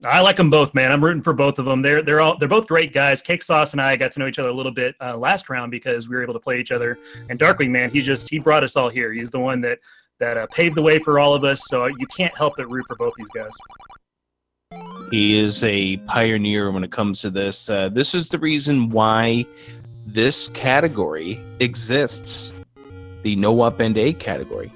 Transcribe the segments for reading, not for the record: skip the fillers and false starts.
I like them both, man. I'm rooting for both of them. They're both great guys. Cake Sauce and I got to know each other a little bit last round because we were able to play each other. And Darkwing, man, he brought us all here. He's the one that paved the way for all of us. So you can't help but root for both these guys. He is a pioneer when it comes to this. This is the reason why this category exists, the no Up+A category.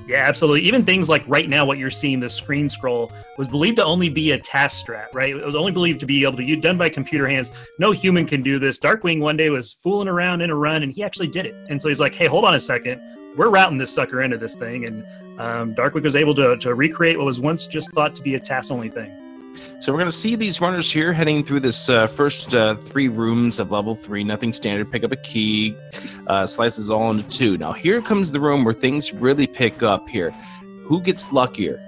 Yeah, absolutely. Even things like right now, what you're seeing, the screen scroll, was believed to only be a task strat, right? It was only believed to be able to be done by computer hands. No human can do this. Darkwing one day was fooling around in a run, and he actually did it. And so he's like, hey, hold on a second. We're routing this sucker into this thing. And Darkwing was able to recreate what was once just thought to be a task-only thing. So we're going to see these runners here heading through this first 3 rooms of level 3, nothing standard, pick up a key, slices all into 2. Now here comes the room where things really pick up here. Who gets luckier?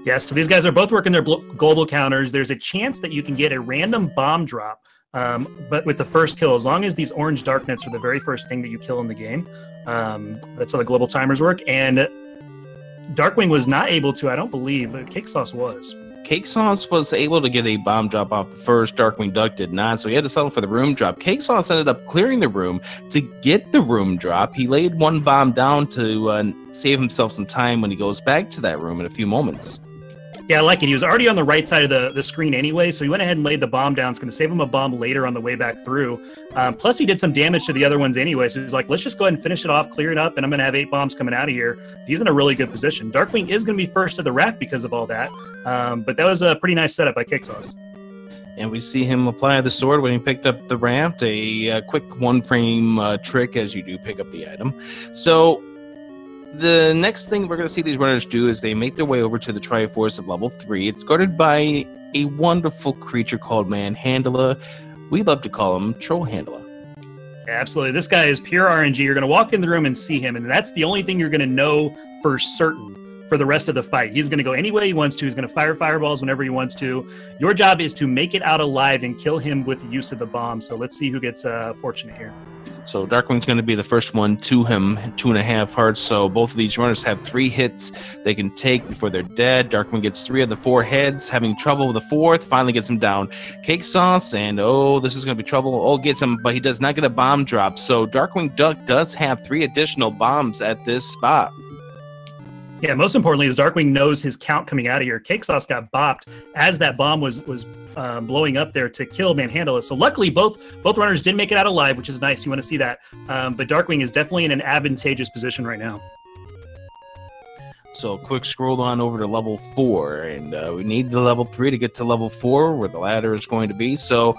Yeah, so these guys are both working their global counters. There's a chance that you can get a random bomb drop, but with the first kill, as long as these orange darknets are the very first thing that you kill in the game. That's how the global timers work. And Darkwing was not able to, I don't believe, but CakeSauc was. CakeSauc was able to get a bomb drop off the first. Darkwing Duck did not, so he had to settle for the room drop. CakeSauc ended up clearing the room to get the room drop. He laid one bomb down to save himself some time when he goes back to that room in a few moments. Yeah, I like it. He was already on the right side of the screen anyway, so he went ahead and laid the bomb down. It's going to save him a bomb later on the way back through. Plus, he did some damage to the other ones anyway, so he's like, let's just go ahead and finish it off, clear it up, and I'm going to have 8 bombs coming out of here. He's in a really good position. Darkwing is going to be first to the raft because of all that, but that was a pretty nice setup by CakeSauc. And we see him apply the sword when he picked up the raft, a quick 1-frame trick as you do pick up the item. So the next thing we're going to see these runners do is they make their way over to the Triforce of level 3. It's guarded by a wonderful creature called Manhandler. We love to call him Troll Handler. Yeah, absolutely. This guy is pure RNG. You're going to walk in the room and see him, and that's the only thing you're going to know for certain for the rest of the fight. He's going to go any way he wants to. He's going to fire fireballs whenever he wants to. Your job is to make it out alive and kill him with the use of the bomb. So let's see who gets fortunate here. So Darkwing's going to be the first one to him, 2.5 hearts. So both of these runners have 3 hits they can take before they're dead. Darkwing gets 3 of the 4 heads, having trouble with the 4th, finally gets him down. CakeSauc, and oh, this is going to be trouble. Oh, gets him, but he does not get a bomb drop. So Darkwing Duck does have 3 additional bombs at this spot. Yeah, most importantly is Darkwing knows his count coming out of here. CakeSauc got bopped as that bomb was blowing up there to kill Manhandler. So luckily, both runners did make it out alive, which is nice. You want to see that. But Darkwing is definitely in an advantageous position right now. So quick scroll on over to level 4, and we need the level 3 to get to level 4, where the ladder is going to be. So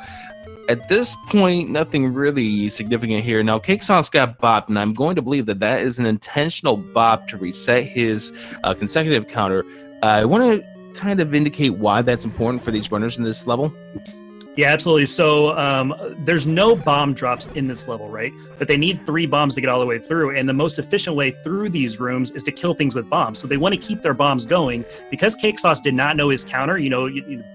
at this point, nothing really significant here. Now, CakeSauc got bopped, and I'm going to believe that that is an intentional bop to reset his consecutive counter. I want to kind of indicate why that's important for these runners in this level. Yeah, absolutely. So there's no bomb drops in this level, right? But they need 3 bombs to get all the way through. And the most efficient way through these rooms is to kill things with bombs. So they want to keep their bombs going. Because CakeSauc did not know his counter, you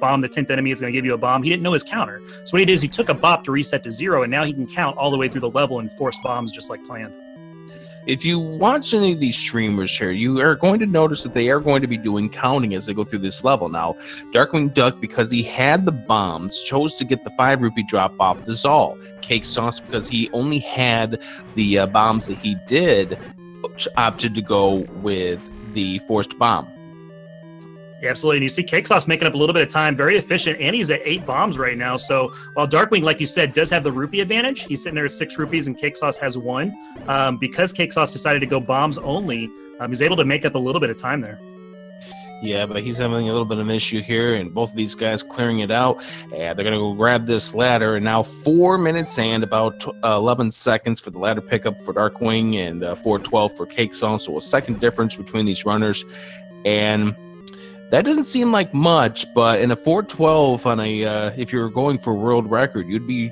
bomb the 10th enemy, it's going to give you a bomb. He didn't know his counter. So what he did is he took a bop to reset to 0, and now he can count all the way through the level and force bombs just like planned. If you watch any of these streamers here, you are going to notice that they are going to be doing counting as they go through this level. Now, Darkwing Duck, because he had the bombs, chose to get the 5 rupee drop off the Zal. CakeSauc, because he only had the bombs that he did, opted to go with the forced bomb. Yeah, absolutely. And you see CakeSauc making up a little bit of time, very efficient, and he's at 8 bombs right now. So while Darkwing, like you said, does have the rupee advantage, he's sitting there at 6 rupees and CakeSauc has 1. Because CakeSauc decided to go bombs only, he's able to make up a little bit of time there. Yeah, but he's having a little bit of an issue here, and both of these guys clearing it out. And they're going to go grab this ladder, and now 4 minutes and about 11 seconds for the ladder pickup for Darkwing and 4:12 for CakeSauc. So a second difference between these runners. And that doesn't seem like much, but in a 4:12 on a, if you're going for a world record, you'd be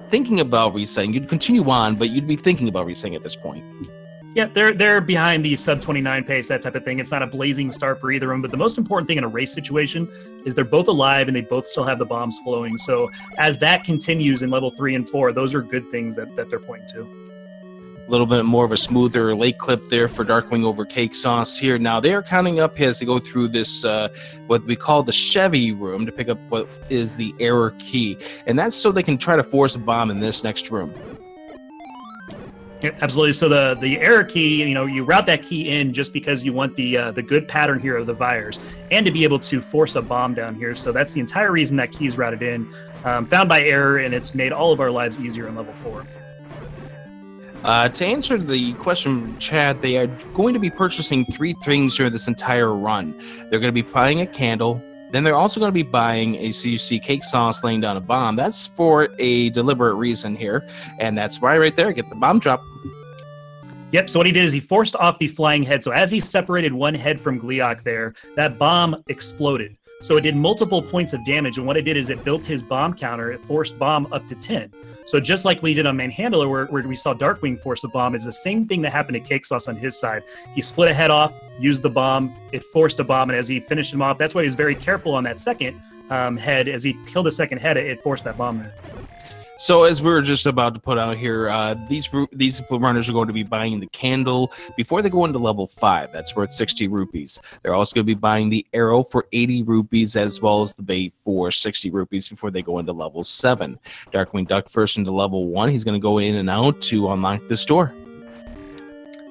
thinking about resetting. You'd continue on, but you'd be thinking about resetting at this point. Yeah, they're behind the sub-29 pace, that type of thing. It's not a blazing start for either of them, but the most important thing in a race situation is they're both alive and they both still have the bombs flowing. So as that continues in level 3 and 4, those are good things that they're pointing to. little bit more of a smoother late clip there for Darkwing over CakeSauc here. Now they are counting up as they go through this what we call the Chevy room to pick up what is the error key, and that's so they can try to force a bomb in this next room. Yeah, absolutely. So the error key, you route that key in just because you want the good pattern here of the Vires, and to be able to force a bomb down here. So that's the entire reason that key is routed in, found by error, and it's made all of our lives easier in level 4. To answer the question from Chad, they are going to be purchasing 3 things during this entire run. They're going to be buying a candle. Then they're also going to be buying a CUC CakeSauc laying down a bomb. That's for a deliberate reason here, and that's why right there, get the bomb drop. Yep, so what he did is he forced off the flying head. So as he separated one head from Gleeok there, that bomb exploded. So it did multiple points of damage, and what it did is it built his bomb counter. It forced bomb up to 10. So just like we did on Manhandler, where we saw Darkwing force a bomb, is the same thing that happened to CakeSauc on his side. He split a head off, used the bomb, it forced a bomb, and as he finished him off, that's why he was very careful on that second head. As he killed the second head, it forced that bomb there. So as we were just about to put out here, these runners are going to be buying the candle before they go into level 5. That's worth 60 rupees. They're also going to be buying the arrow for 80 rupees, as well as the bait for 60 rupees before they go into level 7. Darkwing Duck first into level 1. He's going to go in and out to unlock this door.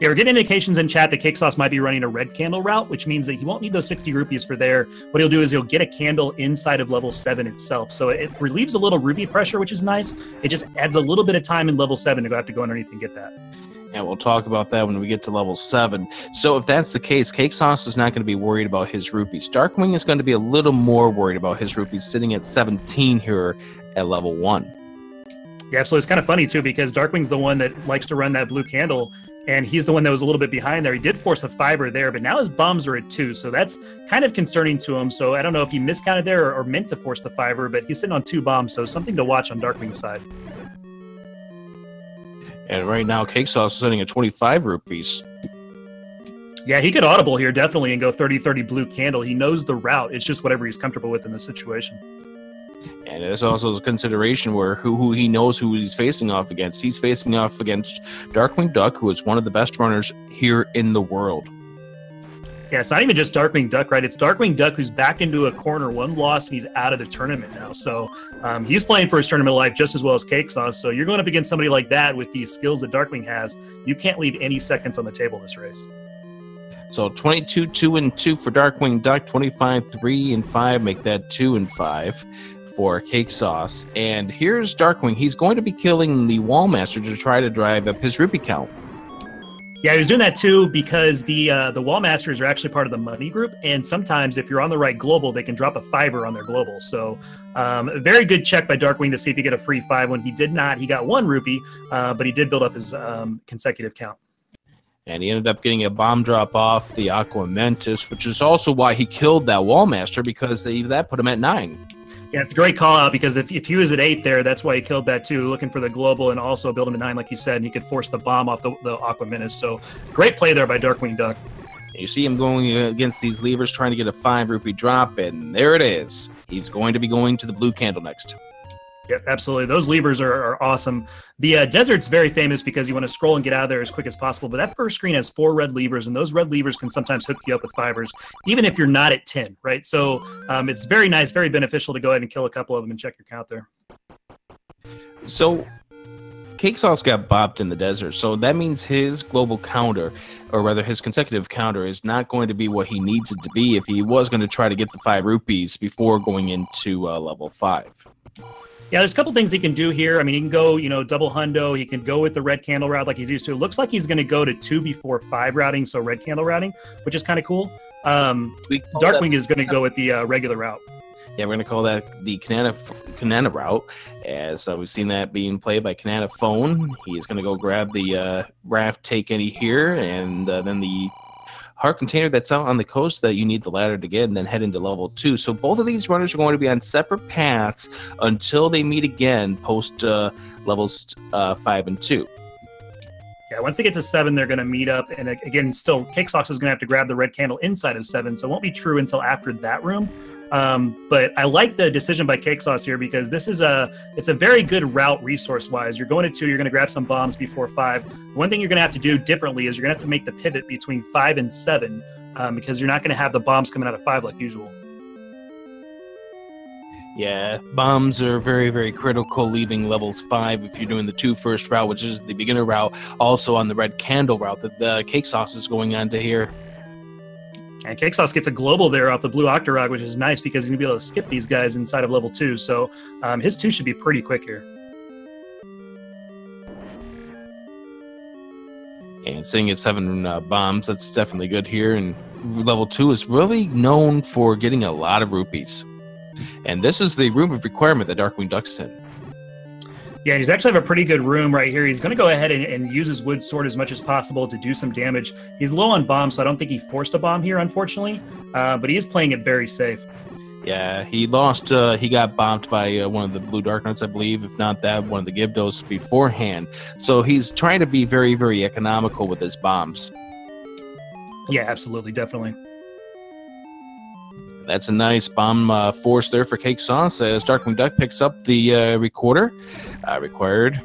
Yeah, we're getting indications in chat that CakeSauc might be running a red candle route, which means that he won't need those 60 rupees for there. What he'll do is he'll get a candle inside of level 7 itself. So it relieves a little rupee pressure, which is nice. It just adds a little bit of time in level 7 to have to go underneath and get that. And we'll talk about that when we get to level 7. So if that's the case, CakeSauc is not going to be worried about his rupees. Darkwing is going to be a little more worried about his rupees, sitting at 17 here at level 1. Yeah, so it's kind of funny, too, because Darkwing's the one that likes to run that blue candle, and he's the one that was a little bit behind there. He did force a 5er there, but now his bombs are at 2, so that's kind of concerning to him. So I don't know if he miscounted there or meant to force the 5er, but he's sitting on 2 bombs, so something to watch on Darkwing's side. And right now, CakeSauc is sitting at 25 rupees. Yeah, he could audible here, definitely, and go 30-30 blue candle. He knows the route. It's just whatever he's comfortable with in this situation. And there's also a consideration where who he knows who he's facing off against. He's facing off against Darkwing Duck, who is one of the best runners here in the world. Yeah, it's not even just Darkwing Duck, right? It's Darkwing Duck who's back into a corner, 1 loss, and he's out of the tournament now. So he's playing for his tournament life just as well as CakeSauc. So you're going up against somebody like that with the skills that Darkwing has. You can't leave any seconds on the table this race. So 22, 2, and 2 for Darkwing Duck, 25, 3, and 5, make that 2 and 5 for CakeSauc. And here's Darkwing. He's going to be killing the Wallmaster to try to drive up his rupee count. Yeah, he was doing that too because the Wallmasters are actually part of the money group, and sometimes if you're on the right global, they can drop a 5er on their global. So a very good check by Darkwing to see if he get a free 5 when he did not. He got 1 rupee, but he did build up his consecutive count. And he ended up getting a bomb drop off the Aqua Mentis, which is also why he killed that Wallmaster, because that put him at 9. Yeah, it's a great call out because if he was at 8 there, that's why he killed that too, looking for the global and also build him to 9, like you said, and he could force the bomb off the Aqua Menace. So great play there by Darkwing Duck. You see him going against these levers, trying to get a 5 rupee drop, and there it is. He's going to be going to the blue candle next. Yep, absolutely. Those levers are awesome. The desert's very famous because you want to scroll and get out of there as quick as possible, but that first screen has 4 red levers, and those red levers can sometimes hook you up with 5ers, even if you're not at 10, right? So it's very nice, very beneficial to go ahead and kill a couple of them and check your count there. So CakeSauc got bopped in the desert, so that means his global counter, or rather his consecutive counter, is not going to be what he needs it to be if he was going to try to get the 5 rupees before going into level 5. Yeah, there's a couple things he can do here. I mean, he can go, double hundo. He can go with the red candle route like he's used to. It looks like he's going to go to 2 before 5 routing, so red candle routing, which is kind of cool. Darkwing is going to go with the regular route. Yeah, we're going to call that the Kanana route, as we've seen that being played by Kanana Phone. He is going to go grab the raft take any here, and then the heart container that's out on the coast that you need the ladder to get, and then head into level 2. So both of these runners are going to be on separate paths until they meet again post levels 5 and 2. Yeah, once they get to 7, they're going to meet up. And again, still, CakeSauc is going to have to grab the red candle inside of 7, so it won't be true until after that room, But I like the decision by CakeSauc here because this is it's a very good route resource-wise. You're going to 2, you're going to grab some bombs before 5. One thing you're going to have to do differently is you're going to have to make the pivot between 5 and 7 because you're not going to have the bombs coming out of 5 like usual. Yeah, bombs are very, very critical, leaving levels 5 if you're doing the 2 first route, which is the beginner route, also on the red candle route that the CakeSauc is going on to here. And CakeSauc gets a global there off the blue Octorog, which is nice because he's going to be able to skip these guys inside of level 2, so his 2 should be pretty quick here. And sitting at 7 bombs, that's definitely good here, and level 2 is really known for getting a lot of rupees. And this is the room of requirement that Darkwing Duck's in. Yeah, he's actually have a pretty good room right here. He's going to go ahead and use his wood sword as much as possible to do some damage. He's low on bombs, so I don't think he forced a bomb here, unfortunately. But he is playing it very safe. Yeah, he lost. He got bombed by one of the blue Darknuts, I believe, if not that, one of the Gyvdos beforehand. So he's trying to be very, very economical with his bombs. Yeah, absolutely, definitely. That's a nice bomb force there for CakeSauc as Darkwing Duck picks up the recorder required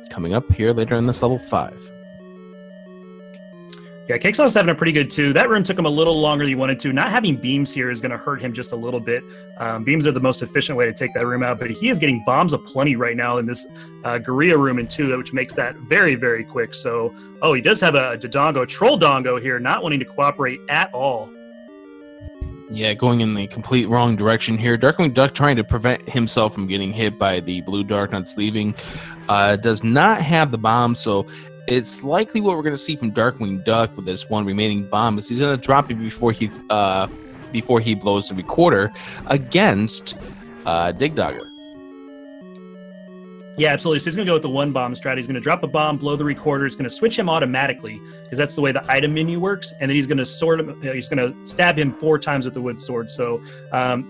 coming up here later in this level 5. Yeah, CakeSauc's having a pretty good 2. That room took him a little longer than he wanted to. Not having beams here is going to hurt him just a little bit. Beams are the most efficient way to take that room out, but he is getting bombs aplenty right now in this Gorilla room in 2, which makes that very, very quick. So, oh, he does have a Dodongo, Troll Dongo here, not wanting to cooperate at all. Yeah, going in the complete wrong direction here. Darkwing Duck trying to prevent himself from getting hit by the blue Darknuts leaving. Does not have the bomb, so it's likely what we're going to see from Darkwing Duck with this one remaining bomb is he's going to drop it before he blows the recorder against Dig Dogger. Yeah, absolutely. So he's going to go with the 1 bomb strat. He's going to drop a bomb, blow the recorder. It's going to switch him automatically because that's the way the item menu works. And then he's going to sword him. He's going to stab him 4 times with the wood sword. So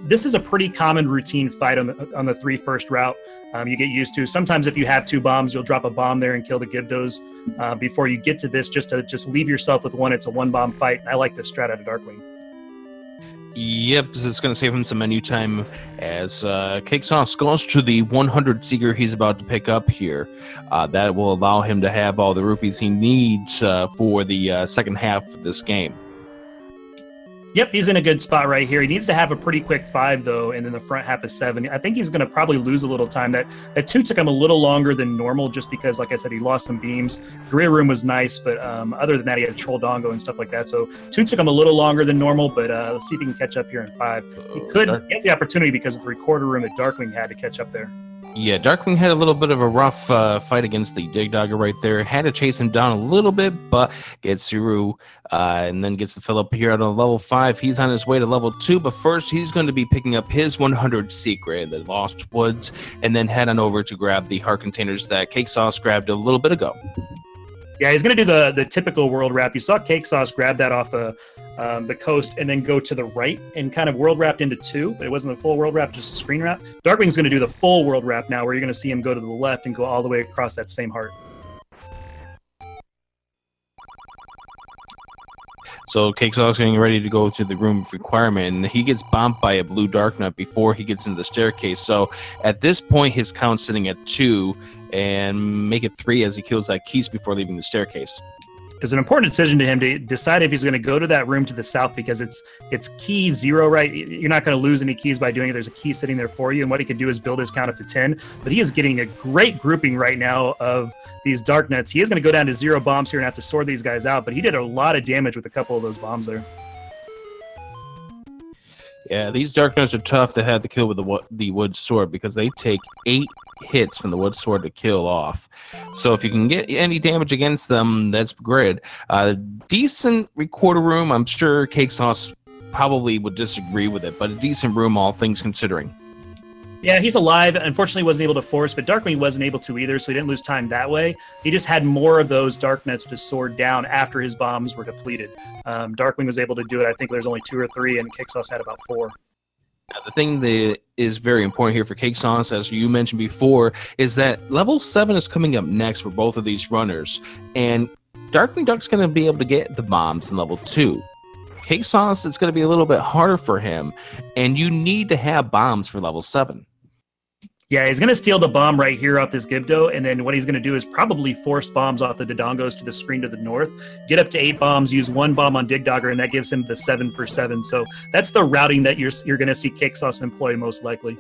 this is a pretty common routine fight on the 3 first route. You get used to. Sometimes if you have 2 bombs, you'll drop a bomb there and kill the Gyvdos before you get to this. Just leave yourself with 1. It's a 1 bomb fight. And I like this strat out of Darkwing. Yep, it's going to save him some menu time as CakeSauc goes to the 100 Seeker he's about to pick up here. That will allow him to have all the rupees he needs for the second half of this game. Yep, he's in a good spot right here. He needs to have a pretty quick 5, though, and then the front half of 7. I think he's going to probably lose a little time. That 2 took him a little longer than normal just because, like I said, he lost some beams. Gorilla room was nice, but other than that, he had a Troll Dongo and stuff like that. So 2 took him a little longer than normal, but let's see if he can catch up here in 5. He has the opportunity because of the recorder room that Darkwing had to catch up there. Yeah, Darkwing had a little bit of a rough fight against the Dig Dogger right there. Had to chase him down a little bit, but gets through and then gets the fill up here on level 5. He's on his way to level 2, but first he's going to be picking up his 100 Secret, the Lost Woods, and then head on over to grab the heart containers that CakeSauc grabbed a little bit ago. Yeah, he's going to do the typical world wrap. You saw CakeSauc grab that off the coast and then go to the right and kind of world wrapped into 2, but it wasn't a full world wrap, just a screen wrap. Darkwing's going to do the full world wrap now, where you're going to see him go to the left and go all the way across that same heart. So CakeSauc's getting ready to go through the room of requirement, and he gets bombed by a blue Darknut before he gets into the staircase. So at this point, his count's sitting at 2, and make it 3 as he kills that Keese before leaving the staircase. It's an important decision to him to decide if he's going to go to that room to the south because it's key 0, right? You're not going to lose any keys by doing it. There's a key sitting there for you, and what he can do is build his count up to 10. But he is getting a great grouping right now of these Darknuts. He is going to go down to 0 bombs here and have to sort these guys out, but he did a lot of damage with a couple of those bombs there. Yeah, these Darknuts are tough to have to kill with the wood sword because they take 8 hits from the wood sword to kill off. So if you can get any damage against them, that's great. Decent recorder room. I'm sure CakeSauc probably would disagree with it, but a decent room, all things considering. Yeah, he's alive. Unfortunately, wasn't able to force, but Darkwing wasn't able to either, so he didn't lose time that way. He just had more of those Darknuts to sword down after his bombs were depleted. Darkwing was able to do it. I think there's only 2 or 3, and CakeSauc had about 4. Now, the thing that is very important here for CakeSauc, as you mentioned before, is that level 7 is coming up next for both of these runners, and Darkwing Duck's going to be able to get the bombs in level 2. Cake Sauce, it's going to be a little bit harder for him, and you need to have bombs for level 7. Yeah, he's going to steal the bomb right here off this Gibdo, and then what he's going to do is probably force bombs off the Dodongos to the screen to the north, get up to 8 bombs, use 1 bomb on Dig Dogger, and that gives him the 7 for 7. So that's the routing that you're going to see CakeSauc employ most likely.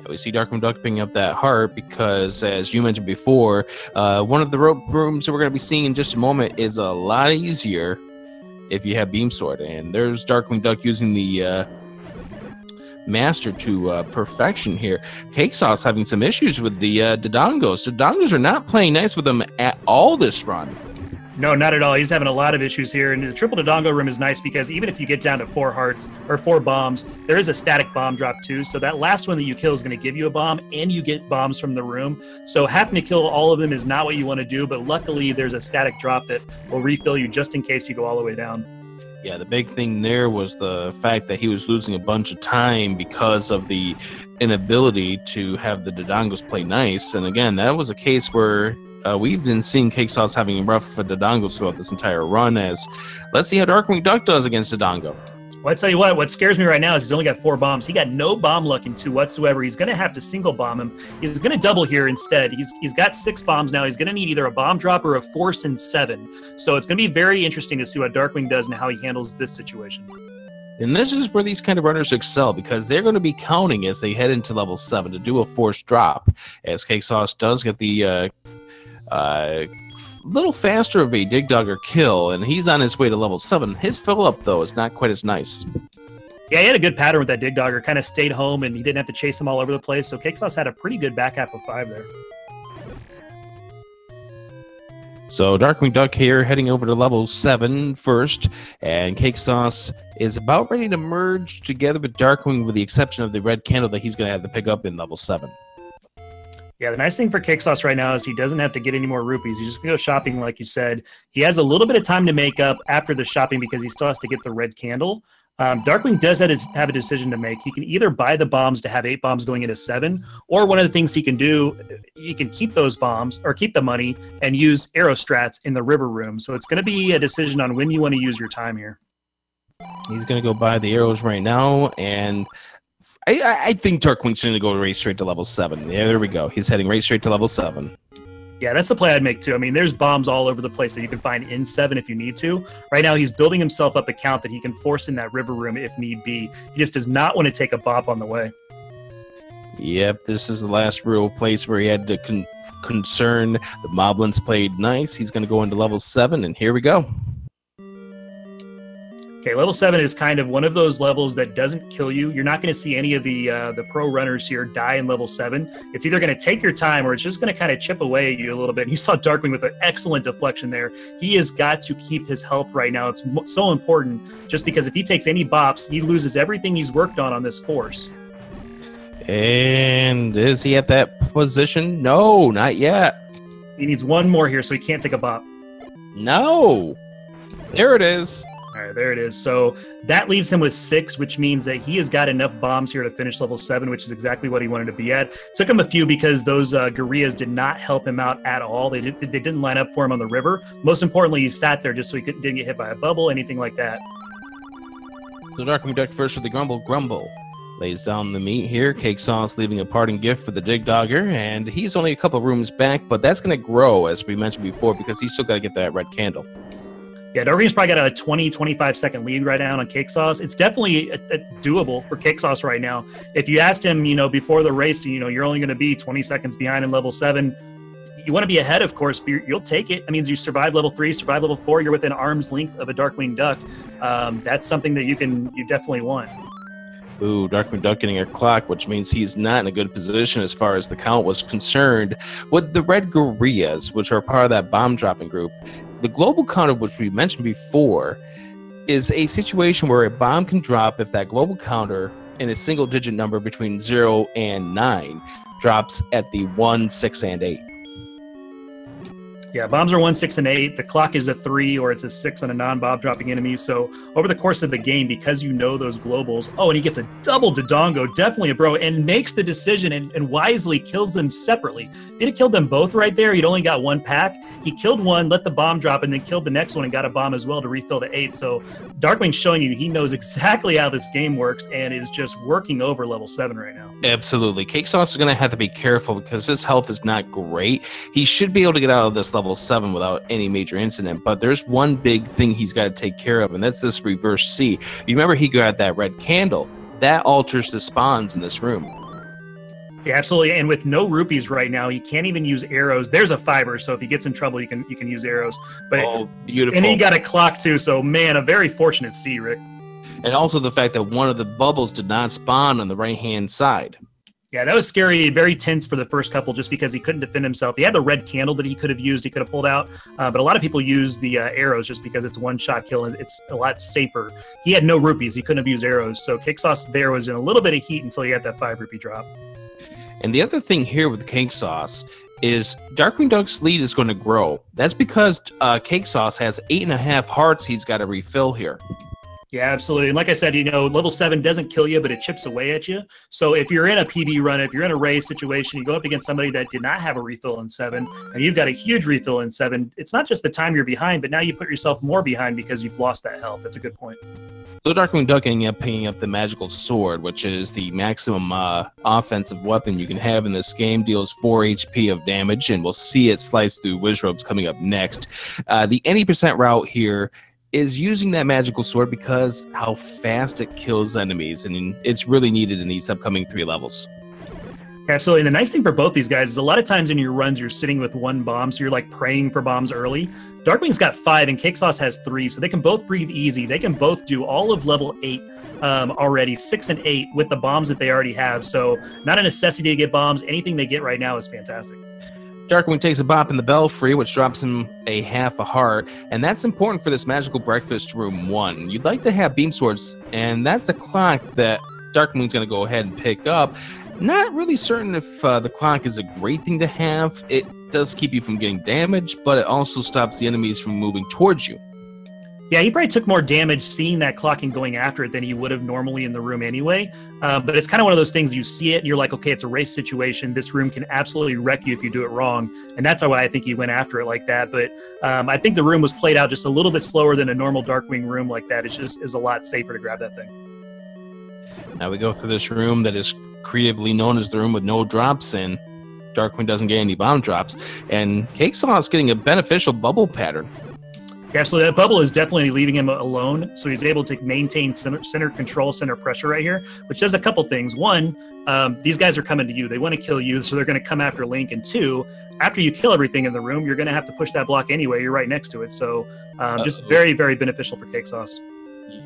We see Darkwing Duck picking up that heart because, as you mentioned before, one of the rope rooms that we're going to be seeing in just a moment is a lot easier if you have Beam Sword. And there's Darkwing Duck using the Master to perfection here. CakeSauc having some issues with the Dodongos. The Dodongos are not playing nice with them at all this run. No, not at all. He's having a lot of issues here. And the triple Dodongo room is nice because even if you get down to 4 hearts or 4 bombs, there is a static bomb drop too. So that last one that you kill is going to give you a bomb, and you get bombs from the room. So having to kill all of them is not what you want to do, but luckily there's a static drop that will refill you just in case you go all the way down. Yeah, the big thing there was the fact that he was losing a bunch of time because of the inability to have the Dodongos play nice. And again, that was a case where we've been seeing CakeSauc having rough Dodongos throughout this entire run. As let's see how Darkwing Duck does against Dodongo. Well, I tell you what scares me right now is he's only got 4 bombs. He got no bomb luck in 2 whatsoever. He's going to have to single bomb him. He's going to double here instead. He's got 6 bombs now. He's going to need either a bomb drop or a force in 7. So it's going to be very interesting to see what Darkwing does and how he handles this situation. And this is where these kind of runners excel, because they're going to be counting as they head into level 7 to do a force drop, as CakeSauc does get the little faster of a Dig Dogger kill, and he's on his way to level 7. His fill-up, though, is not quite as nice. Yeah, he had a good pattern with that Dig Dogger. Kind of stayed home, and he didn't have to chase him all over the place. So CakeSauc had a pretty good back half of 5 there. So Darkwing Duck here heading over to level 7 first, and CakeSauc is about ready to merge together with Darkwing, with the exception of the red candle that he's going to have to pick up in level 7. Yeah, the nice thing for CakeSauc right now is he doesn't have to get any more rupees. He's just going to go shopping, like you said. He has a little bit of time to make up after the shopping because he still has to get the red candle. Darkwing does have a decision to make. He can either buy the bombs to have 8 bombs going into 7, or one of the things he can do, he can keep those bombs, or keep the money, and use arrow strats in the river room. So it's going to be a decision on when you want to use your time here. He's going to go buy the arrows right now, and I think Darkwing's going to go right straight to level 7. Yeah, there we go. He's heading right straight to level 7. Yeah, that's the play I'd make too. I mean, there's bombs all over the place that you can find in 7 if you need to. Right now, he's building himself up a count that he can force in that river room if need be. He just does not want to take a bop on the way. Yep, this is the last real place where he had to concern. The Moblins played nice. He's going to go into level 7, and here we go. Okay, level 7 is kind of one of those levels that doesn't kill you. You're not going to see any of the pro runners here die in level 7. It's either going to take your time or it's just going to kind of chip away at you a little bit. And you saw Darkwing with an excellent deflection there. He has got to keep his health right now. It's so important, just because if he takes any bops, he loses everything he's worked on this force. And is he at that position? No, not yet. He needs 1 more here, so he can't take a bop. No. There it is. All right, there it is. So that leaves him with 6, which means that he has got enough bombs here to finish level 7, which is exactly what he wanted to be at. Took him a few because those gorillas did not help him out at all. They didn't line up for him on the river. Most importantly, he sat there just so he didn't get hit by a bubble, anything like that. So Darkwing Duck first with the Grumble. Lays down the meat here. CakeSauc leaving a parting gift for the Dig Dogger, and he's only a couple rooms back, but that's going to grow, as we mentioned before, because he's still got to get that red candle. Yeah, Darkwing's probably got a 20-25 second lead right now on CakeSauc. It's definitely doable for CakeSauc right now. If you asked him, before the race, you're only going to be 20 seconds behind in level 7. You want to be ahead, of course, but you'll take it. That means you survive level 3, survive level 4. You're within arm's length of a Darkwing Duck. That's something that you definitely want. Ooh, Darkwing Duck getting a clock, which means he's not in a good position as far as the count was concerned. With the red gorillas, which are part of that bomb dropping group, the global counter, which we mentioned before, is a situation where a bomb can drop if that global counter in a single digit number between 0 and 9 drops at the 1, 6, and 8. Yeah, bombs are 1, 6, and 8. The clock is a 3 or it's a 6 on a non-bomb dropping enemy. So over the course of the game, because you know those globals, and he gets a double Dodongo, definitely a bro, and makes the decision and wisely kills them separately. If he'd have killed them both right there, he'd only got 1 pack. He killed one, let the bomb drop, and then killed the next one and got a bomb as well to refill to 8. So Darkwing's showing you he knows exactly how this game works and is just working over level 7 right now. Absolutely. CakeSauc is going to have to be careful because his health is not great. He should be able to get out of this level 7 without any major incident, but there's one big thing he's got to take care of, and that's this reverse C. You remember he got that red candle. That alters the spawns in this room. Yeah, absolutely. And with no rupees right now, he can't even use arrows. There's a fiber, so if he gets in trouble, you can use arrows. But beautiful. And he got a clock too, so man, a very fortunate C, Rick. And also the fact that one of the bubbles did not spawn on the right-hand side. Yeah, that was scary, very tense for the first couple just because he couldn't defend himself. He had the red candle that he could have used, he could have pulled out, but a lot of people use the arrows just because it's one-shot kill and it's a lot safer. He had no rupees, he couldn't have used arrows, so CakeSauc there was in a little bit of heat until he had that 5 rupee drop. And the other thing here with CakeSauc is Darkwing Duck's lead is going to grow. That's because CakeSauc has 8.5 hearts he's got to refill here. Yeah, absolutely. And like I said, level 7 doesn't kill you, but it chips away at you. So if you're in a PB run, if you're in a race situation, you go up against somebody that did not have a refill in 7, and you've got a huge refill in 7, it's not just the time you're behind, but now you put yourself more behind because you've lost that health. That's a good point. So Darkwing Duck ending up picking up the magical sword, which is the maximum offensive weapon you can have in this game, deals 4 HP of damage, and we'll see it slice through Wizrobes coming up next. The any percent route here is using that magical sword because how fast it kills enemies, and it's really needed in these upcoming 3 levels. Absolutely. And the nice thing for both these guys is a lot of times in your runs, you're sitting with 1 bomb, so you're like praying for bombs early. Darkwing's got 5 and CakeSauc has 3, so they can both breathe easy. They can both do all of level 8 already, 6 and 8 with the bombs that they already have. So not a necessity to get bombs. Anything they get right now is fantastic. Darkwing takes a bop in the belfry, which drops him a half a heart, and that's important for this magical breakfast room 1. You'd like to have beam swords, and that's a clock that Darkwing's going to go ahead and pick up. Not really certain if the clock is a great thing to have. It does keep you from getting damaged, but it also stops the enemies from moving towards you. Yeah, he probably took more damage seeing that clock and going after it than he would have normally in the room anyway. But it's kind of one of those things, you see it and you're like, okay, it's a race situation. This room can absolutely wreck you if you do it wrong. And that's why I think he went after it like that. But I think the room was played out just a little bit slower than a normal Darkwing room like that. It just is a lot safer to grab that thing. Now we go through this room that is creatively known as the room with no drops in. Darkwing doesn't get any bomb drops. And CakeSauc is getting a beneficial bubble pattern. Yeah, so that bubble is definitely leaving him alone, so he's able to maintain center control, center pressure right here, which does a couple things. 1, these guys are coming to you. They want to kill you, so they're going to come after Link. And 2, after you kill everything in the room, you're going to have to push that block anyway. You're right next to it. So just very, very beneficial for CakeSauc.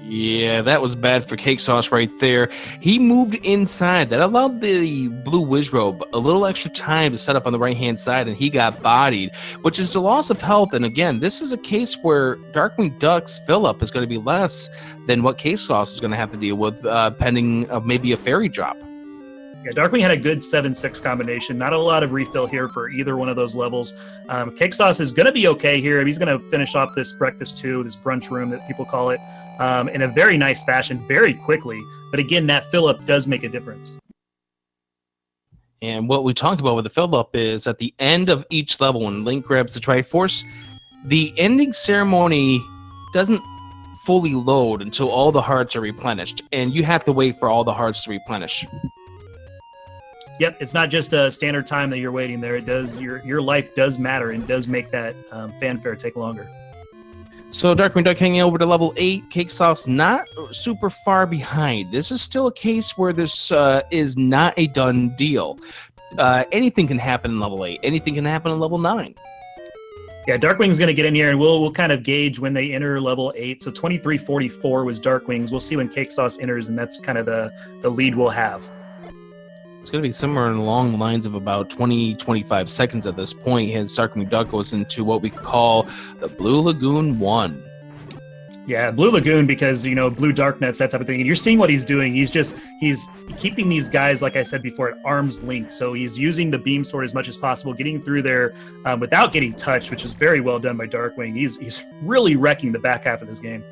Yeah, that was bad for CakeSauc right there. He moved inside. That allowed the blue Wizrobe a little extra time to set up on the right-hand side, and he got bodied, which is a loss of health. And again, this is a case where Darkwing Duck's fill-up is going to be less than what CakeSauc is going to have to deal with, pending maybe a fairy drop. Yeah, Darkwing had a good 7-6 combination. Not a lot of refill here for either one of those levels. CakeSauc is going to be okay here. He's going to finish off this breakfast 2, this brunch room that people call it, in a very nice fashion, very quickly. But again, that fill-up does make a difference. And what we talked about with the fill-up is at the end of each level, when Link grabs the Triforce, the ending ceremony doesn't fully load until all the hearts are replenished. And you have to wait for all the hearts to replenish. Yep, it's not just a standard time that you're waiting there. It does your life does matter and does make that fanfare take longer. So Darkwing Duck hanging over to level 8. CakeSauc's not super far behind. This is still a case where this is not a done deal. Anything can happen in level 8. Anything can happen in level 9. Yeah, Darkwing's going to get in here, and we'll kind of gauge when they enter level 8. So 2344 was Darkwing's. We'll see when CakeSauc enters, and that's kind of the lead we'll have. It's going to be somewhere along the lines of about 20-25 seconds at this point. And Darkwing Duck goes into what we call the Blue Lagoon 1. Yeah, Blue Lagoon, because, you know, Blue Darknets, that type of thing. And you're seeing what he's doing. He's keeping these guys, like I said before, at arm's length. So he's using the beam sword as much as possible, getting through there without getting touched, which is very well done by Darkwing. He's really wrecking the back half of this game.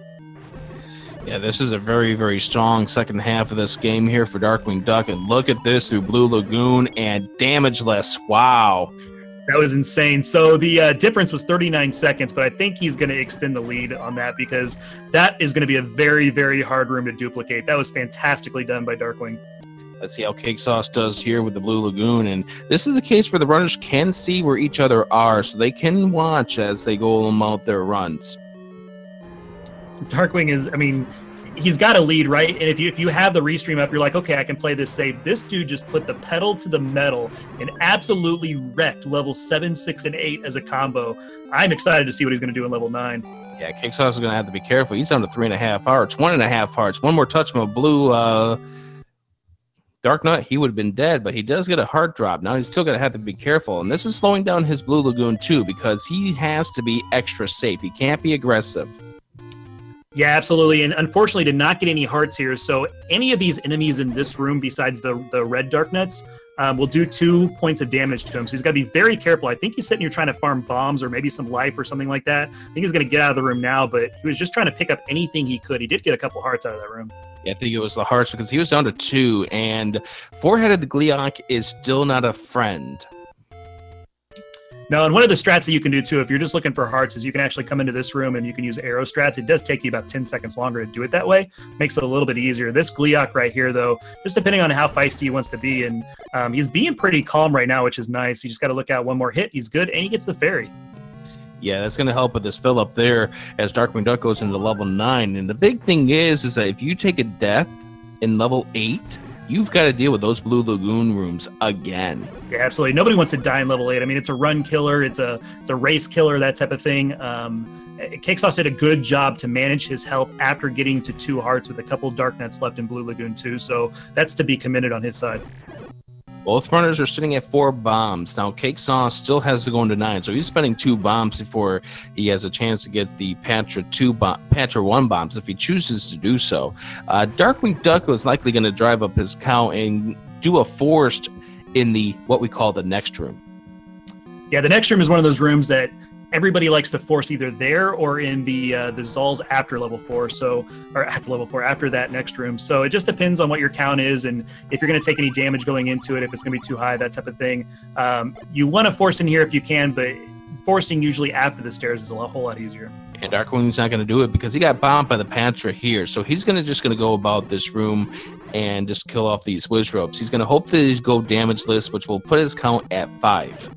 Yeah, this is a very, very strong second half of this game here for Darkwing Duck. And look at this through Blue Lagoon and damageless. Wow. That was insane. So the difference was 39 seconds, but I think he's going to extend the lead on that because that is going to be a very, very hard room to duplicate. That was fantastically done by Darkwing. Let's see how CakeSauc3 does here with the Blue Lagoon. And this is a case where the runners can see where each other are, so they can watch as they go about their runs. Darkwing is, I mean, he's got a lead, right? And if you have the restream up, you're like, okay, I can play this safe. This dude just put the pedal to the metal and absolutely wrecked level 7, 6, and 8 as a combo. I'm excited to see what he's going to do in level 9. Yeah, CakeSauc3 is going to have to be careful. He's down to 3.5 hearts, 1.5 hearts. One more touch from a blue Dark Nut, he would have been dead, but he does get a heart drop. Now he's still going to have to be careful. And this is slowing down his Blue Lagoon too, because he has to be extra safe. He can't be aggressive. Yeah, absolutely. And unfortunately did not get any hearts here. So any of these enemies in this room besides the red Dark Nuts will do 2 points of damage to him. So he's got to be very careful. I think he's sitting here trying to farm bombs or maybe some life or something like that. I think he's going to get out of the room now, but he was just trying to pick up anything he could. He did get a couple hearts out of that room. Yeah, I think it was the hearts because he was down to 2, and four-headed Gleeok is still not a friend. No, and one of the strats that you can do too, if you're just looking for hearts, is you can actually come into this room and you can use arrow strats. It does take you about 10 seconds longer to do it that way. Makes it a little bit easier. This Gleeok right here, though, just depending on how feisty he wants to be, and he's being pretty calm right now, which is nice. You just got to look out one more hit. He's good, and he gets the fairy. Yeah, that's going to help with this fill up there as Darkwing Duck goes into level 9. And the big thing is that if you take a death in level 8, you've got to deal with those Blue Lagoon rooms again. Yeah, absolutely. Nobody wants to die in level 8. I mean, it's a run killer, it's a race killer, that type of thing. CakeSauc3 did a good job to manage his health after getting to 2 hearts with a couple Dark Nuts left in Blue Lagoon too. So that's to be commended on his side. Both runners are sitting at 4 bombs. Now, CakeSauc3 still has to go into 9, so he's spending 2 bombs before he has a chance to get the Patra 1 bombs if he chooses to do so. Darkwing Duck is likely going to drive up his count and do a forced in the what we call the next room. Yeah, the next room is one of those rooms that everybody likes to force either there or in the Zulls after level 4, after that next room. So it just depends on what your count is and if you're going to take any damage going into it, if it's going to be too high, that type of thing. You want to force in here if you can, but forcing usually after the stairs is a whole lot easier. And Darkwing's not going to do it because he got bombed by the Patra here. So he's just going to go about this room and just kill off these Wizzrobes. He's going to hope to go damageless, which will put his count at 5.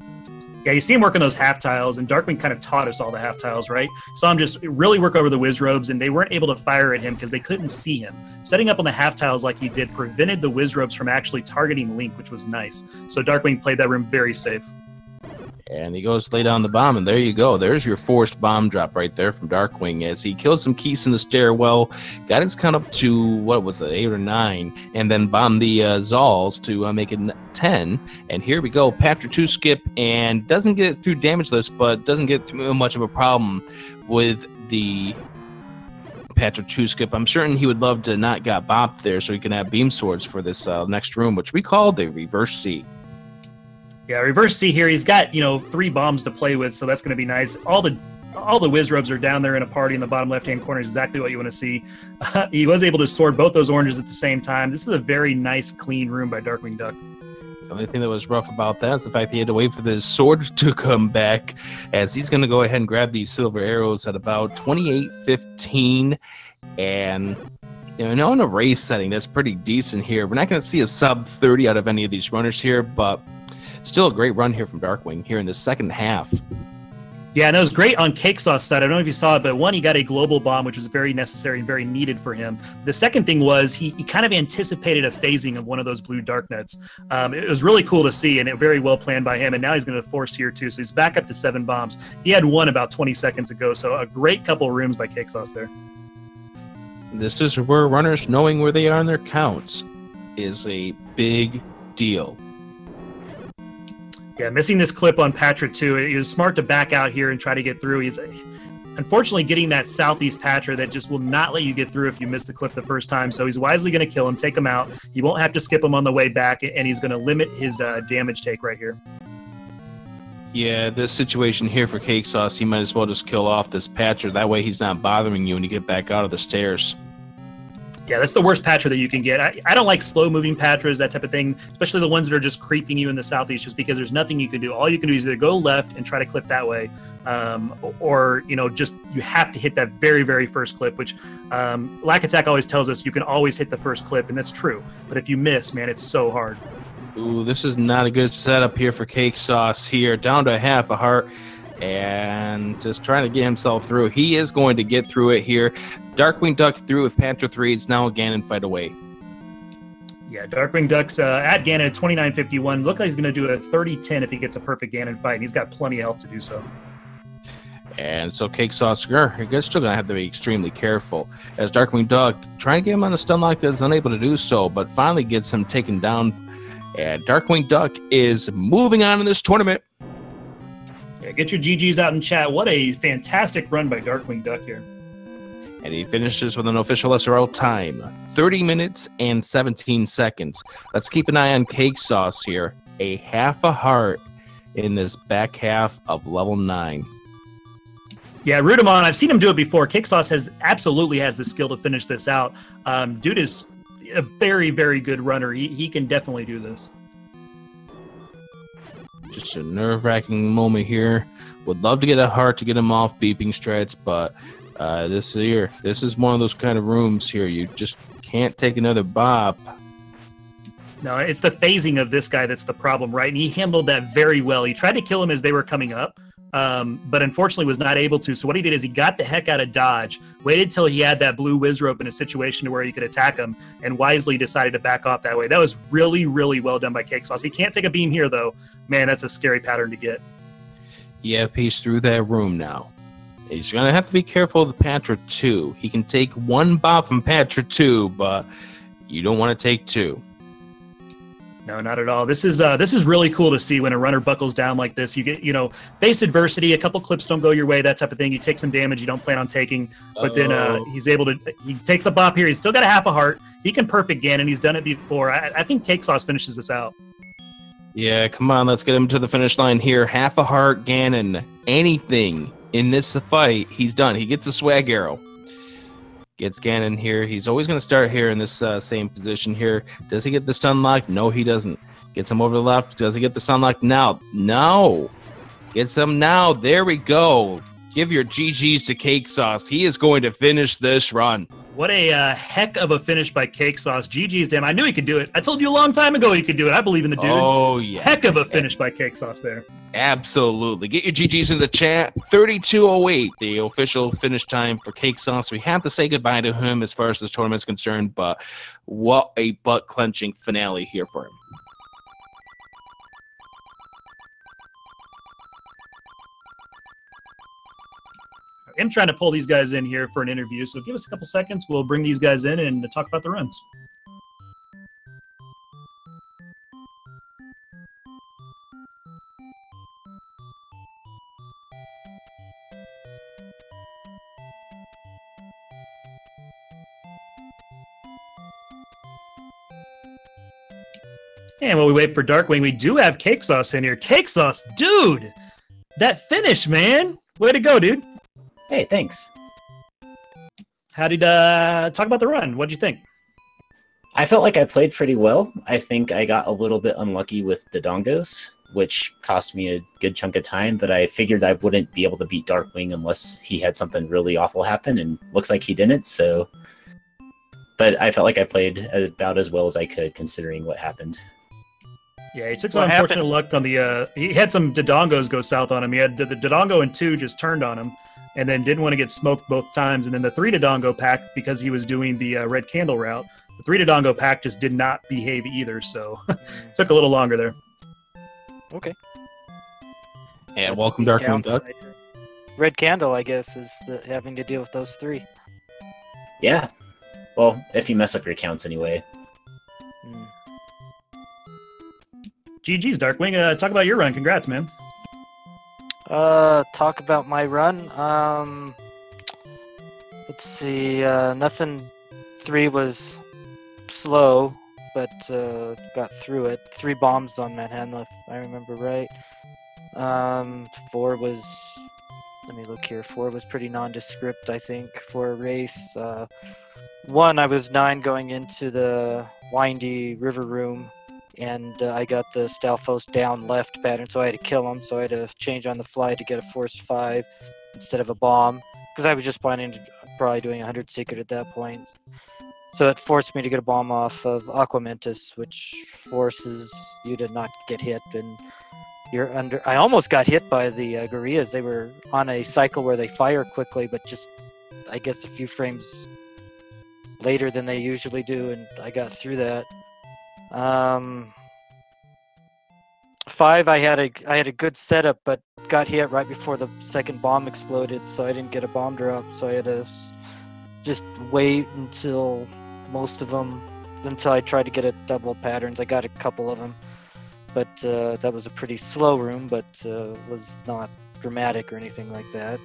Yeah, you see him working those half tiles, and Darkwing kind of taught us all the half tiles, right? Saw him just really work over the Wizzrobes, and they weren't able to fire at him because they couldn't see him. Setting up on the half tiles like he did prevented the Wizzrobes from actually targeting Link, which was nice. So Darkwing played that room very safe. And he goes to lay down the bomb, and there you go. There's your forced bomb drop right there from Darkwing as he killed some Keys in the stairwell, got his count up to, what was it, 8 or 9, and then bombed the Zulls to make it 10. And here we go, Patra 2 skip, and doesn't get it through damageless, but doesn't get too much of a problem with the Patra 2 skip. I'm certain he would love to not got bopped there so he can have beam swords for this next room, which we call the Reverse C. Yeah, Reverse C here. He's got, 3 bombs to play with, so that's going to be nice. All the Wizzrobes are down there in a party in the bottom left-hand corner. Is exactly what you want to see. He was able to sword both those oranges at the same time. This is a very nice, clean room by Darkwing Duck. The only thing that was rough about that is the fact that he had to wait for the sword to come back, as he's going to go ahead and grab these silver arrows at about 28:15, and in a race setting, that's pretty decent here. We're not going to see a sub 30 out of any of these runners here, but still a great run here from Darkwing here in the second half. Yeah, and that was great on CakeSauc3's side. I don't know if you saw it, but one, he got a global bomb, which was very necessary and very needed for him. The second thing was he kind of anticipated a phasing of one of those blue Dark Nuts. It was really cool to see, and very well planned by him, and now he's going to force here too, so he's back up to 7 bombs. He had one about 20 seconds ago, so a great couple of rooms by CakeSauc3 there. This is where runners knowing where they are in their counts is a big deal. Yeah, missing this clip on Patra too. He was smart to back out here and try to get through. unfortunately getting that southeast patcher that just will not let you get through if you miss the clip the first time. So he's wisely going to kill him, take him out. He won't have to skip him on the way back, and he's going to limit his damage take right here. Yeah, this situation here for CakeSauc3, he might as well just kill off this patcher. That way he's not bothering you when you get back out of the stairs. Yeah, that's the worst patcher that you can get. I don't like slow-moving patchers, that type of thing, especially the ones that are just creeping you in the southeast, just because there's nothing you can do. All you can do is either go left and try to clip that way, or, you know, just you have to hit that very, very first clip, which Lack Attack always tells us you can always hit the first clip, and that's true. But if you miss, man, it's so hard. Ooh, this is not a good setup here for CakeSauc3 here. Down to half a heart and just trying to get himself through. He is going to get through it here. Darkwing Duck through with Panther 3. It's now a Ganon fight away. Yeah, Darkwing Duck's at Ganon at 29.51. Look like he's going to do a 30-10 if he gets a perfect Ganon fight. He's got plenty of health to do so. And so CakeSauc3, you're still going to have to be extremely careful. As Darkwing Duck trying to get him on a stun lock is unable to do so, but finally gets him taken down. And Darkwing Duck is moving on in this tournament. Yeah, get your GGs out in chat. What a fantastic run by Darkwing Duck here. And he finishes with an official SRL time, 30 minutes and 17 seconds. Let's keep an eye on CakeSauc3 here. A half a heart in this back half of level 9. Yeah, root him on. I've seen him do it before. CakeSauc3 absolutely has the skill to finish this out. Dude is a very, very good runner. He can definitely do this. Just a nerve-wracking moment here. Would love to get a heart to get him off beeping strats, but this is one of those kind of rooms here. You just can't take another bop. No, it's the phasing of this guy that's the problem, right? And he handled that very well. He tried to kill him as they were coming up, but unfortunately was not able to. So what he did is he got the heck out of dodge, waited till he had that blue whiz rope in a situation to where he could attack him, and wisely decided to back off that way. That was really, really well done by CakeSauc3. He can't take a beam here, though. Man, that's a scary pattern to get. Yeah, he's through that room now. He's going to have to be careful of the Panther 2. He can take one bop from Panther 2, but you don't want to take two. No, not at all. This is really cool to see when a runner buckles down like this. You get, face adversity. A couple clips don't go your way, that type of thing. You take some damage you don't plan on taking, but then he's able to. He takes a bop here. He's still got a half a heart. He can perfect Ganon. He's done it before. I think CakeSauc3 finishes this out. Yeah, come on, let's get him to the finish line here. Half a heart, Ganon. Anything in this fight, he's done. He gets a swag arrow. Gets Ganon here. He's always going to start here in this same position here. Does he get the stun lock? No, he doesn't. Gets him over the left. Does he get the stun lock now? No. Gets him now. There we go. Give your GGs to CakeSauc3. He is going to finish this run. What a heck of a finish by CakeSauc3. GG's, damn. I knew he could do it. I told you a long time ago he could do it. I believe in the dude. Oh, yeah. Heck of a finish by CakeSauc3 there. Absolutely. Get your GGs in the chat. 32:08, the official finish time for CakeSauc3. We have to say goodbye to him as far as this tournament is concerned, but what a butt-clenching finale here for him. I'm trying to pull these guys in here for an interview, so give us a couple seconds. We'll bring these guys in and talk about the runs. And while we wait for Darkwing, we do have CakeSauc3 in here. CakeSauc3, dude! That finish, man! Way to go, dude! Hey, thanks. How did talk about the run? What'd you think? I felt like I played pretty well. I think I got a little bit unlucky with the Dongos, which cost me a good chunk of time, but I figured I wouldn't be able to beat Darkwing unless he had something really awful happen, and looks like he didn't, so... But I felt like I played about as well as I could, considering what happened. Yeah, he took some unfortunate luck on the... he had some Dodongos go south on him. He had the Dodongo and 2 just turned on him, and then didn't want to get smoked both times. And then the 3 Dodongo pack, because he was doing the red candle route, the 3 Dodongo pack just did not behave either, so took a little longer there. Okay. And welcome, Darkwing Duck. Red candle, I guess, is having to deal with those 3. Yeah. Well, if you mess up your counts anyway. GG's, Darkwing. Talk about your run. Congrats, man. Talk about my run. Let's see. Nothing. 3 was slow, but got through it. 3 bombs on Manhattan, if I remember right. 4 was. Let me look here. 4 was pretty nondescript, I think, for a race. 1, I was 9 going into the windy river room, and I got the Stalfos down left pattern, so I had to kill him. So I had to change on the fly to get a forced 5 instead of a bomb, because I was just planning to probably doing 100 secret at that point. So it forced me to get a bomb off of Aquamentus, which forces you to not get hit, and you're under. I almost got hit by the gorillas. They were on a cycle where they fire quickly, but just I guess a few frames later than they usually do, and I got through that. 5, I had a good setup, but got hit right before the second bomb exploded, so I didn't get a bomb drop. So I had to just wait until most of them, until I tried to get a double patterns. I got a couple of them, but that was a pretty slow room, but was not dramatic or anything like that.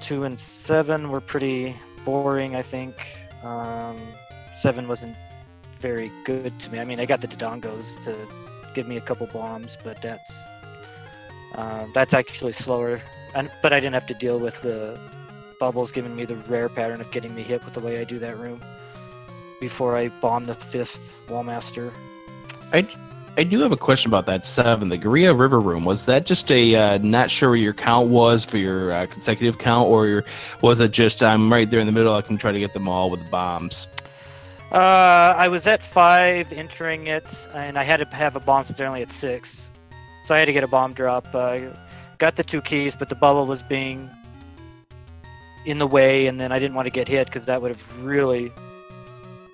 2 and 7 were pretty boring, I think. 7 wasn't very good to me. I mean, I got the Dodongos to give me a couple bombs, but that's actually slower. But I didn't have to deal with the bubbles giving me the rare pattern of getting me hit with the way I do that room before I bombed the 5th Wallmaster. I do have a question about that 7, the Gorilla River Room. Was that just a not sure what your count was for your consecutive count, or was it just I'm right there in the middle, I can try to get them all with the bombs? I was at 5 entering it, and I had to have a bomb since they're only at 6. So I had to get a bomb drop. Got the 2 keys, but the bubble was being in the way, and then I didn't want to get hit because that would have really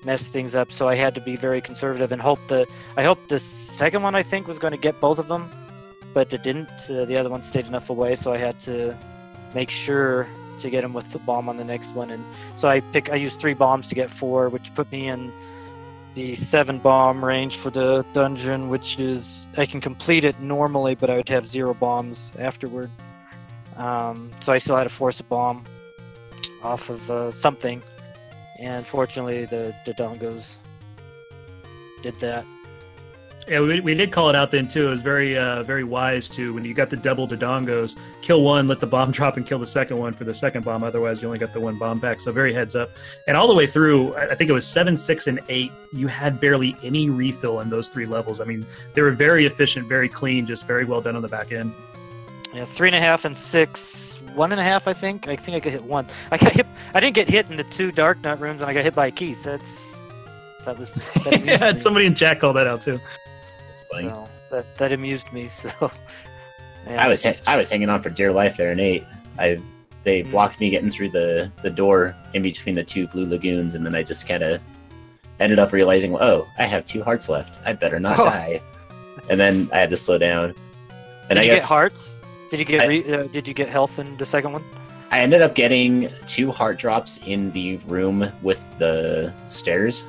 messed things up. So I had to be very conservative and I hoped the second one, I think, was going to get both of them, but it didn't. The other one stayed enough away, so I had to make sure to get him with the bomb on the next one. And so I used 3 bombs to get 4, which put me in the 7 bomb range for the dungeon, which is I can complete it normally, but I would have 0 bombs afterward. So I still had to force a bomb off of something, and fortunately the Dodongos did that. Yeah, we did call it out then too. It was very wise to, when you got the double Dodongos, kill one, let the bomb drop, and kill the second one for the second bomb. Otherwise, you only got the 1 bomb back. So very heads up. And all the way through, I think it was 7, 6, and 8. You had barely any refill in those 3 levels. I mean, they were very efficient, very clean, just very well done on the back end. Yeah, 3.5 and 6, 1.5. I think I got hit 1. I got hit. I didn't get hit in the 2 Dark Nut rooms, and I got hit by a key. So that Yeah, somebody in chat called that out too. So that amused me. So yeah. I was hanging on for dear life there in 8. They blocked me getting through the door in between the 2 blue lagoons, and then I just kind of ended up realizing, well, oh, I have 2 hearts left. I better not die. And then I had to slow down. And did you get hearts? Did you get health in the second one? I ended up getting 2 heart drops in the room with the stairs.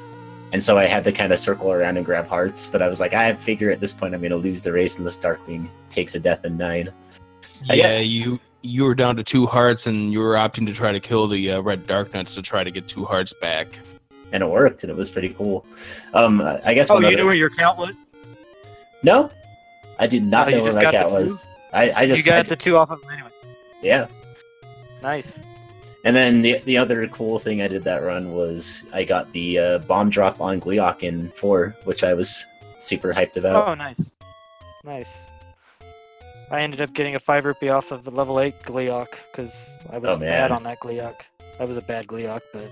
And so I had to kind of circle around and grab hearts, but I was like, I figure at this point I'm going to lose the race unless Darkwing takes a death in 9. Yeah, you were down to 2 hearts, and you were opting to try to kill the red Dark Nuts to try to get 2 hearts back. And it worked, and it was pretty cool. I guess. Oh, you knew where your count was? No, I did not know where my count was. I just got the 2 off of them anyway. Yeah. Nice. And then the other cool thing I did that run was I got the bomb drop on Gleeok in 4, which I was super hyped about. Oh, nice. Nice. I ended up getting a 5 rupee off of the level 8 Gleeok because I was mad on that Gleeok. That was a bad Gleeok, but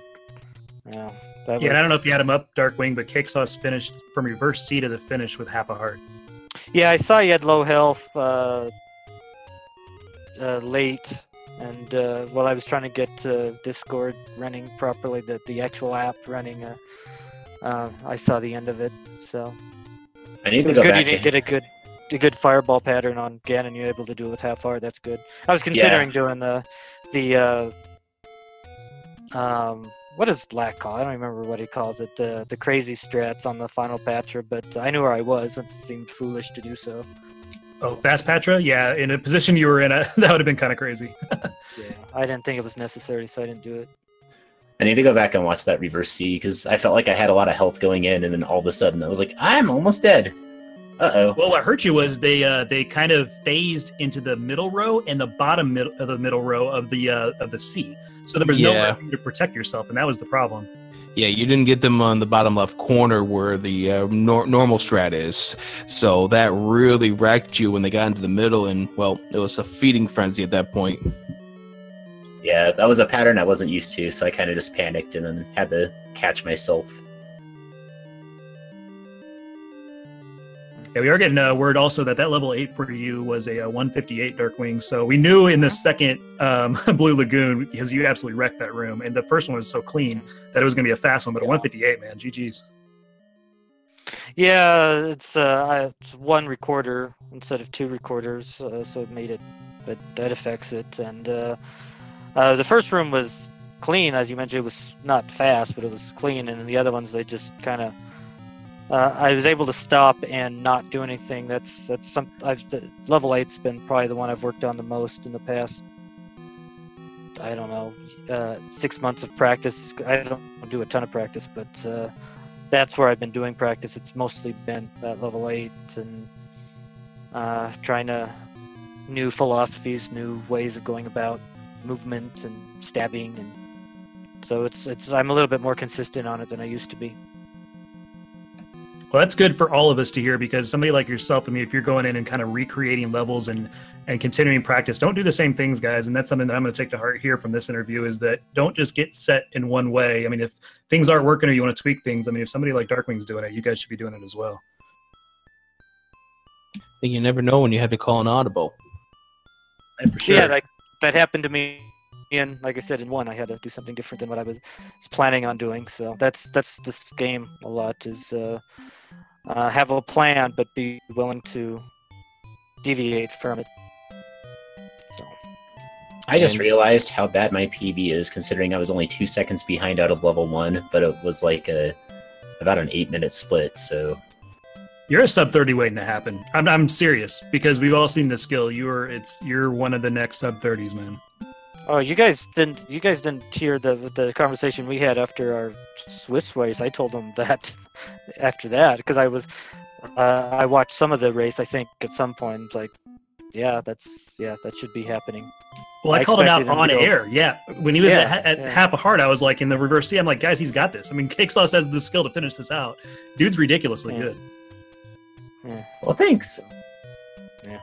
yeah. And I don't know if you had him up, Darkwing, but CakeSauc3 finished from reverse C to the finish with half a heart. Yeah, I saw you had low health late. And while I was trying to get Discord running properly, the actual app running, I saw the end of it. So I need to it was good. You didn't get a good fireball pattern on Ganon. You were able to do it with half heart. That's good. I was considering doing the what does Black call? I don't remember what he calls it. The crazy strats on the final patcher, but I knew where I was. It seemed foolish to do so. Oh, fast Patra? Yeah, in a position you were in, that would have been kind of crazy. Yeah, I didn't think it was necessary, so I didn't do it. I need to go back and watch that reverse C because I felt like I had a lot of health going in, and then all of a sudden I was like, I'm almost dead. Uh-oh. Well, what hurt you was they kind of phased into the middle row and the bottom of the middle row of the C. So there was no way for you to protect yourself, and that was the problem. Yeah, you didn't get them on the bottom left corner where the normal strat is. So that really wrecked you when they got into the middle, and, well, it was a feeding frenzy at that point. Yeah, that was a pattern I wasn't used to, so I kind of just panicked and then had to catch myself. Yeah, we are getting word also that level 8 for you was a 158 Darkwing. So we knew in the second Blue Lagoon, because you absolutely wrecked that room, and the first one was so clean that it was going to be a fast one, but a 158, man, GG's. Yeah, it's one recorder instead of 2 recorders, so it made it, but that affects it. And the first room was clean, as you mentioned. It was not fast, but it was clean, and the other ones, they just kind of... I was able to stop and not do anything. That's level 8's been probably the one I've worked on the most in the past. I don't know, 6 months of practice. I don't do a ton of practice, but that's where I've been doing practice. It's mostly been at level 8 and trying to new philosophies, new ways of going about movement and stabbing, and so it's I'm a little bit more consistent on it than I used to be. Well, that's good for all of us to hear, because somebody like yourself, I mean, if you're going in and kind of recreating levels and continuing practice, don't do the same things, guys. And that's something that I'm going to take to heart here from this interview, is that don't just get set in one way. I mean, if things aren't working or you want to tweak things, I mean, if somebody like Darkwing's doing it, you guys should be doing it as well. I think you never know when you have to call an audible. And for sure. Yeah, that happened to me. And like I said, in 1, I had to do something different than what I was planning on doing. So that's this game a lot, is have a plan, but be willing to deviate from it. So. I just realized how bad my PB is, considering I was only 2 seconds behind out of level 1, but it was like about an 8-minute split, so... You're a sub 30 waiting to happen. I'm serious, because we've all seen the skill. You're one of the next sub 30s, man. Oh, you guys didn't hear the conversation we had after our Swiss race. I told them that after that, because I watched some of the race. I think at some point, like, that should be happening. Well, I called it out on air. Yeah, when he was at half a heart, I was like, in the reverse C, I'm like, guys, he's got this. I mean, CakeSauc has the skill to finish this out. Dude's ridiculously good. Yeah. Well, thanks. Yeah.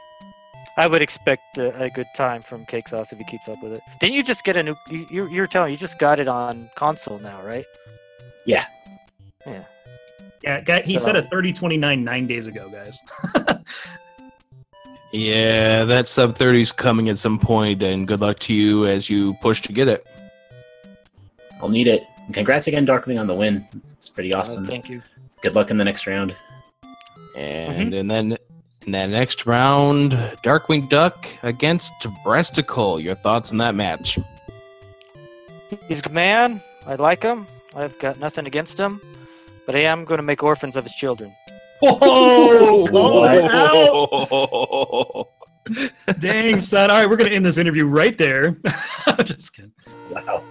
I would expect a good time from CakeSauc if he keeps up with it. Didn't you just get a new... You're telling you just got it on console now, right? Yeah. Yeah. Yeah, he said a 30-29 9 days ago, guys. Yeah, that sub 30's coming at some point, and good luck to you as you push to get it. I'll need it. And congrats again, Darkwing, on the win. It's pretty awesome. Thank you. Good luck in the next round. And then in that next round, Darkwing Duck against Breasticle. Your thoughts on that match? He's a good man. I like him. I've got nothing against him. But I am going to make orphans of his children. Whoa! Dang, son. All right, we're going to end this interview right there. I'm just kidding. Wow.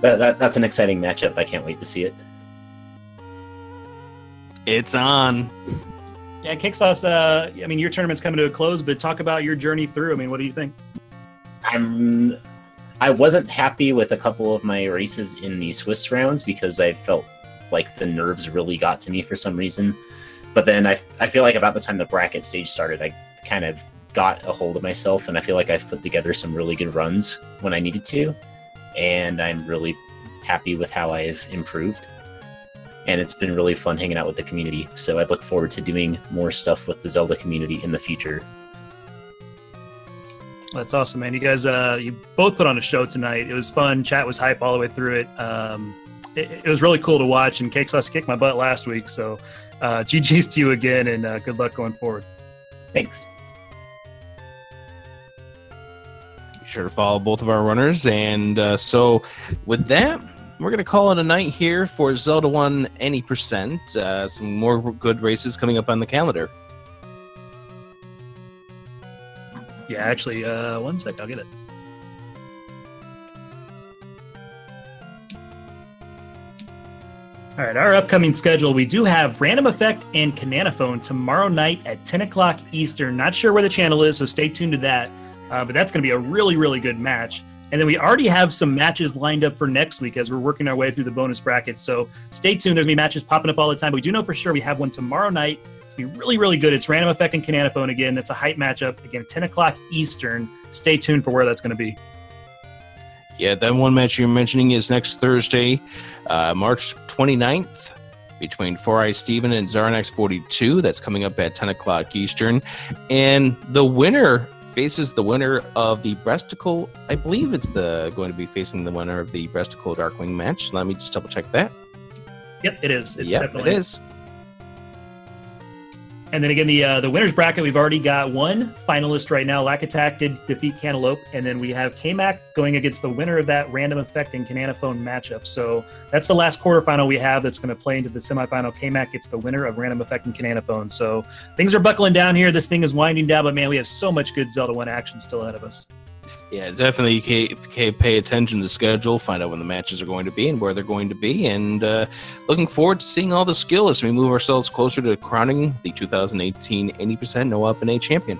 That's an exciting matchup. I can't wait to see it. It's on. Yeah, CakeSauc, I mean, your tournament's coming to a close, but talk about your journey through. I mean, what do you think? I wasn't happy with a couple of my races in the Swiss rounds because I felt like the nerves really got to me for some reason. But then I feel like about the time the bracket stage started, I kind of got a hold of myself, and I feel like I've put together some really good runs when I needed to. And I'm really happy with how I've improved. And it's been really fun hanging out with the community. So I look forward to doing more stuff with the Zelda community in the future. That's awesome, man. You guys, you both put on a show tonight. It was fun. Chat was hype all the way through it. It was really cool to watch, and CakeSauc kicked my butt last week. So GG's to you again, and good luck going forward. Thanks. Be sure to follow both of our runners. And so with that, we're going to call it a night here for Zelda 1 Any%. Some more good races coming up on the calendar. Yeah, actually, 1 sec, I'll get it. All right, our upcoming schedule, we do have Random Effect and Cananophone tomorrow night at 10 o'clock Eastern. Not sure where the channel is, so stay tuned to that. But that's going to be a really, really good match. And then we already have some matches lined up for next week as we're working our way through the bonus brackets. So stay tuned. There's going to be matches popping up all the time. But we do know for sure we have one tomorrow night. It's going to be really, really good. It's Random Effect and Cananophone again. That's a hype matchup. Again, 10 o'clock Eastern. Stay tuned for where that's going to be. Yeah, that one match you're mentioning is next Thursday, March 29th, between 4i Steven and Zarnax 42. That's coming up at 10 o'clock Eastern. And the winner faces the winner of the Breasticle. I believe it's going to be facing the winner of the Breasticle Darkwing match. Let me just double check that. Yep, it is. It's yep, definitely it is. And then again, the winner's bracket, we've already got one finalist right now. Lack Attack did defeat Cantaloupe, and then we have K-Mac going against the winner of that Random Effect and Cananophone matchup. So that's the last quarterfinal we have that's going to play into the semifinal. K-Mac gets the winner of Random Effect and Cananophone. So things are buckling down here. This thing is winding down, but man, we have so much good Zelda 1 action still ahead of us. Yeah, definitely pay attention to the schedule, find out when the matches are going to be and where they're going to be, and looking forward to seeing all the skill as we move ourselves closer to crowning the 2018 80% No Up+A champion.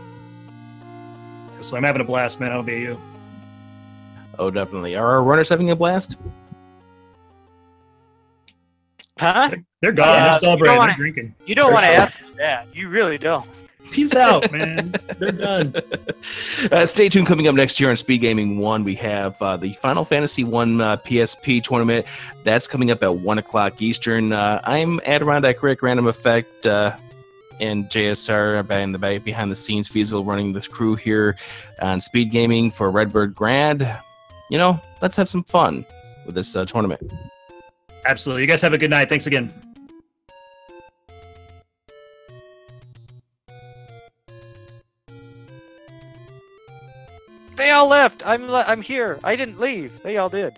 So I'm having a blast, man. I'll be you. Oh, definitely. Are our runners having a blast? Huh? They're gone. They're celebrating. They're drinking. You don't want to ask them that. You really don't. Peace out, man. They're done. Stay tuned. Coming up next year on Speed Gaming 1, we have the Final Fantasy 1 PSP tournament. That's coming up at 1 o'clock Eastern. I'm Adirondack Rick, Random Effect, and JSR behind the scenes. Fiesel running this crew here on Speed Gaming for Redbird Grand. You know, let's have some fun with this tournament. Absolutely. You guys have a good night. Thanks again. They all left. I'm here. I didn't leave. They all did.